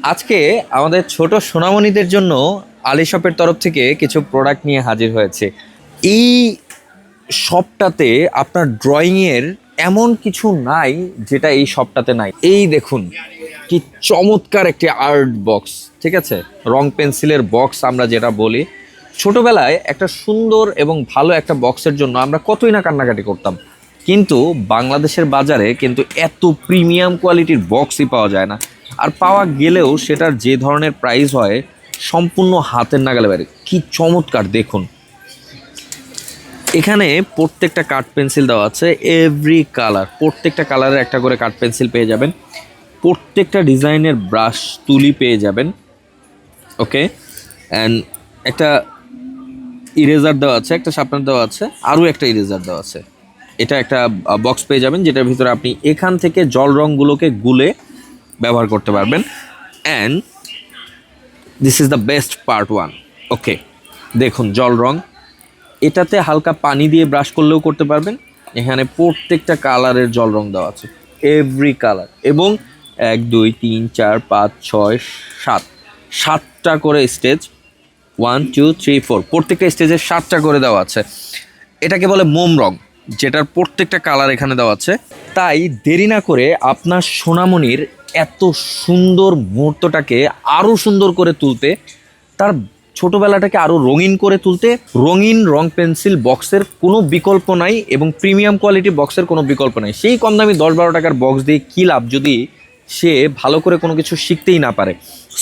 আজকে আমাদের ছোট সোনামণিদের জন্য আলি শপের তরফ থেকে কিছু প্রোডাক্ট নিয়ে হাজির হয়েছে। এই শপটাতে আপনার ড্রয়িংয়ের এমন কিছু নাই যেটা এই শপটাতে নাই। এই দেখুন কি চমৎকার একটি আর্ট বক্স, ঠিক আছে, রং পেন্সিলের বক্স আমরা যেটা বলি। ছোটবেলায় একটা সুন্দর এবং ভালো একটা বক্সের জন্য আমরা কতই না কান্নাকাটি করতাম, কিন্তু বাংলাদেশের বাজারে কিন্তু এত প্রিমিয়াম কোয়ালিটির বক্সই পাওয়া যায় না। আর পাওয়া গেলেও সেটার যে ধরনের প্রাইস হয় সম্পূর্ণ হাতের নাগালে বাইরে। কি চমৎকার দেখুন, এখানে প্রত্যেকটা কাঠ পেন্সিল দেওয়া আছে, এভরি কালার, প্রত্যেকটা কালারের একটা করে কাঠ পেন্সিল পেয়ে যাবেন, প্রত্যেকটা ডিজাইনের ব্রাশ তুলি পেয়ে যাবেন। ওকে, অ্যান্ড একটা ইরেজার দেওয়া আছে, একটা শার্পনার দেওয়া আছে, আরও একটা ইরেজার দেওয়া আছে। এটা একটা বক্স পেয়ে যাবেন যেটার ভিতরে আপনি এখান থেকে জল রঙগুলোকে গুলে ব্যবহার করতে পারবেন। And this is the best part one. Okay, দেখুন জল রং, এটাতে হালকা পানি দিয়ে ব্রাশ করলেও করতে পারবেন। এখানে প্রত্যেকটা কালারের জল রং দেওয়া আছে, এভরি কালার, এবং 1 2 3 4 5 6 7 7টা করে স্টেজ, 1 2 3 4, প্রত্যেকটা স্টেজে 7টা করে দেওয়া আছে। এটাকে বলে মোম রং, যেটার প্রত্যেকটা কালার এখানে দেওয়া আছে। তাই দেরি না করে আপনার সোনামণির এত সুন্দর মুহূর্তটাকে আরও সুন্দর করে তুলতে, তার ছোটোবেলাটাকে আরও রঙিন করে তুলতে, রঙিন রং পেন্সিল বক্সের কোনো বিকল্প নাই, এবং প্রিমিয়াম কোয়ালিটি বক্সের কোনো বিকল্প নাই। সেই কম দামি 10-12 টাকার বক্স দিয়ে কী লাভ যদি সে ভালো করে কোনো কিছু শিখতেই না পারে।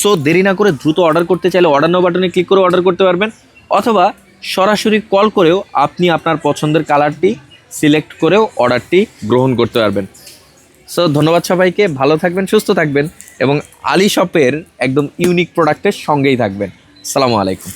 সো দেরি না করে দ্রুত অর্ডার করতে চাইলে অর্ডার নাও বাটনে ক্লিক করে অর্ডার করতে পারবেন, অথবা সরাসরি কল করেও আপনি আপনার পছন্দের কালারটি সিলেক্ট করেও অর্ডারটি গ্রহণ করতে পারবেন। সো ধন্যবাদ সবাইকে, ভালো থাকবেন, সুস্থ থাকবেন, এবং আলি শপের একদম ইউনিক প্রোডাক্টের সঙ্গেই থাকবেন। আসসালামু আলাইকুম।